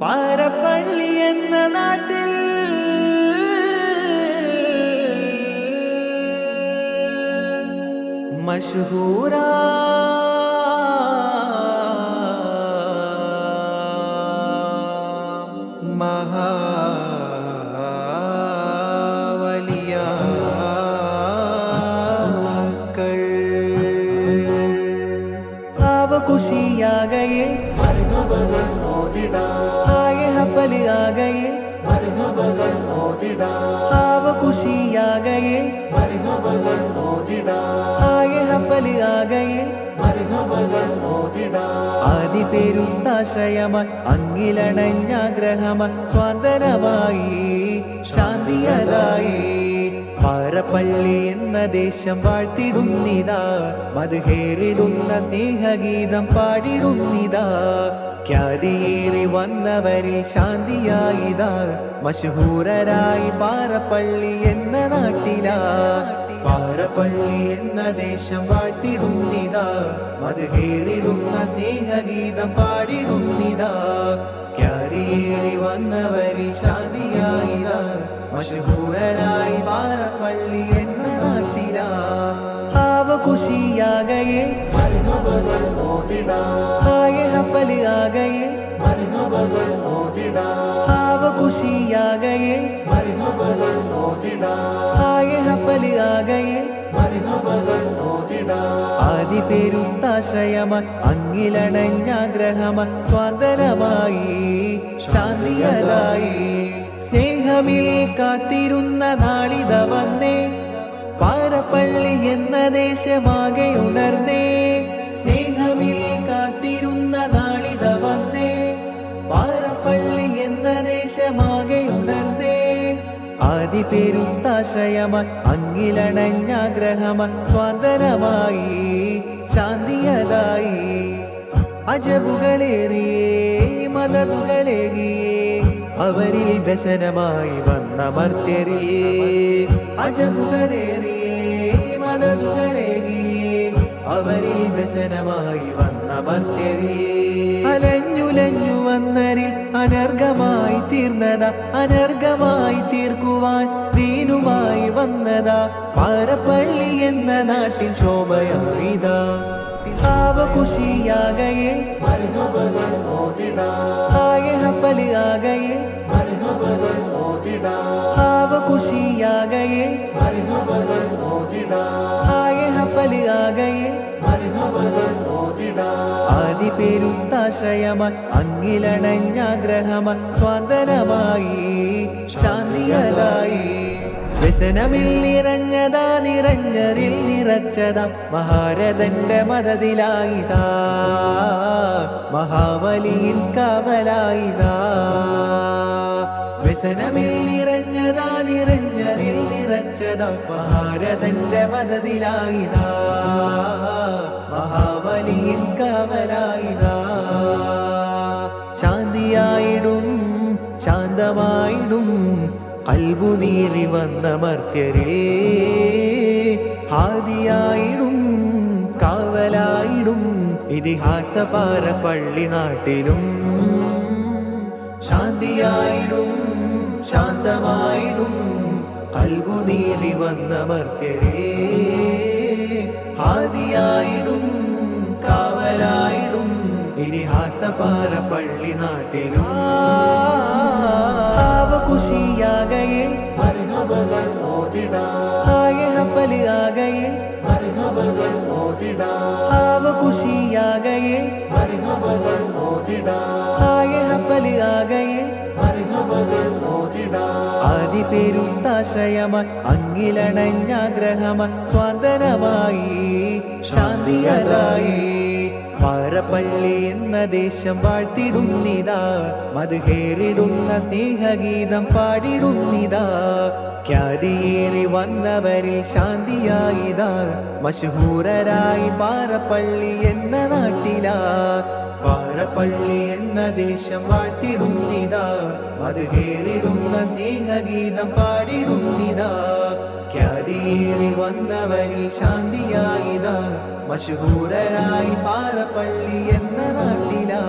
പാരപ്പള്ളി എന്ന നാട്ടിൽ മശഹൂര खुशी आ गए मरहबगन ओदिड़ा आए हफल आ गए मरहबगन ओदिड़ा आव खुशी आ गए मरहबगन ओदिड़ा आए हफल आ गए मरहबगन ओदिड़ा ആദി പെരുത്താശ്രയമായി അങ്ങിലണഞ്ഞാഗ്രഹമായി സ്വാതന്ത്ര്യമായി ശാന്തിയതായി പാരപ്പള്ളി എന്ന ദേശം വാഴ്ത്തിടുന്നിതാ മധുഹേറിടുന്ന സ്നേഹഗീതം പാടിടുന്നിതാ ഖ്യാതിയേറി വന്നവരിൽ ശാന്തിയായിതാ മശഹൂരരായി പാരപ്പള്ളി എന്ന നാട്ടിലാ പാരപ്പള്ളി എന്ന ദേശം വാഴ്ത്തിടുന്നിതാ മധുഹേറിടുന്ന സ്നേഹഗീതം പാടിടുന്നിതാ ഖ്യാതിയേറി വന്നവരിൽ ശാന്തിയായിതാ മശഹൂരരായി പാരപ്പള്ളി എന്ന നാട്ടിലാ ആവ खुशी आ गए मरहबगन ओदिड़ा आए हफल आ गए मरहबगन ओदिड़ा आव खुशी आ गए मरहबगन ओदिड़ा आए हफल आ गए मरहबगन ओदिड़ा ആദി പെരുത്താശ്രയമായി അങ്ങിലണഞ്ഞാഗ്രഹമായി സ്വാതന്ത്ര്യമായി ശാന്തിയതായി സ്നേഹമിൽ കാത്തിരുന്ന നാളിത വന്നേ പാരപ്പള്ളി എന്ന ദേശമാകെ ഉണർന്നേ സ്നേഹമിൽ കാത്തിരുന്ന നാളിത വന്നേ പാരപ്പള്ളി എന്ന ദേശമാകെ ഉണർന്നേ ആദി പെരുത്താശ്രയമായി അങ്ങിലണഞ്ഞാഗ്രഹമായി സ്വാതന്ത്ര്യമായി ശാന്തിയതായി അജബുകളേറിയേ മദതുകളേകിയേ അവരിൽ വ്യസനമായി വന്ന മർത്യരിൽ അജബുകളേറിയേ മദതുകളേകിയേ അവരിൽ വ്യസനമായി വന്ന മർത്യരിൽ അലഞ്ഞുലഞ്ഞു വന്നരിൽ അനർഘമായി തീർന്നതാ അനർഘമായി തീർക്കുവാൻ ദീനുമായി വന്നതാ പാരപ്പള്ളി എന്ന നാട്ടിൽ ശോഭയായിതാ ആവ खुशी आ गए मरहबगन ओदिड़ा आए हफल आ गए मरहबगन ओदिड़ा आव खुशी आ गए मरहबगन ओदिड़ा आए हफल आ गए मरहबगन ओदिड़ा ആദി പെരുത്താശ്രയമായി അങ്ങിലണഞ്ഞാഗ്രഹമായി സ്വാതന്ത്ര്യമായി ശാന്തിയതായി വ്യസനമിൽ നിറഞ്ഞതാ നിറഞ്ഞറിൽ നിറച്ചതാ മഹാരഥന്റെ മദതിലായിതാ മഹാബലിയിൽ കാവലായിതാ വ്യസനമിൽ നിറഞ്ഞതാ നിറഞ്ഞറിൽ നിറച്ചതാ മഹാരഥന്റെ മദതിലായിതാ മഹാബലിയിൽ കാവലായിതാ ശാന്തിയായിടും ശാന്തമായിടും കൽബുനീറി വന്ന മർത്യരിൽ ഹാദിയായിടും കാവലായിടും ഇതിഹാസ പാരപ്പള്ളി നാട്ടിലും ശാന്തിയായിടും ശാന്തമായിടും കൽബുനീറി വന്ന മർത്യരിൽ ഹാദിയായിടും കാവലായിടും ഇതിഹാസ പാരപ്പള്ളി നാട്ടിലും ആവ खुशी आ गए मरहबगन ओदिड़ा आए हफल आ गए मरहबगन ओदिड़ा आव खुशी आ गए मरहबगन ओदिड़ा आए हफल आ गए मरहबगन ओदिड़ा ആദി പെരുത്താശ്രയമായി അങ്ങിലണഞ്ഞാഗ്രഹമായി സ്വാതന്ത്ര്യമായി ശാന്തിയതായി പാരപ്പള്ളി എന്ന ദേശം വാഴ്ത്തിടുന്നിതാ മധുഹേറിടുന്ന സ്നേഹഗീതം പാടിടുന്നിതാ ഖ്യാതിയേറി വന്നവരിൽ ശാന്തിയായിതാ മശഹൂരരായി പാരപ്പള്ളി എന്ന നാട്ടിലാ പാരപ്പള്ളി എന്ന ദേശം വാഴ്ത്തിടുന്നിതാ മധുഹേറിടുന്ന സ്നേഹഗീതം പാടിടുന്നിതാ ഖ്യാതിയേറി വന്നവരിൽ ശാന്തിയായിതാ മശഹൂരരായി പാരപ്പള്ളി എന്ന നാട്ടിലാ.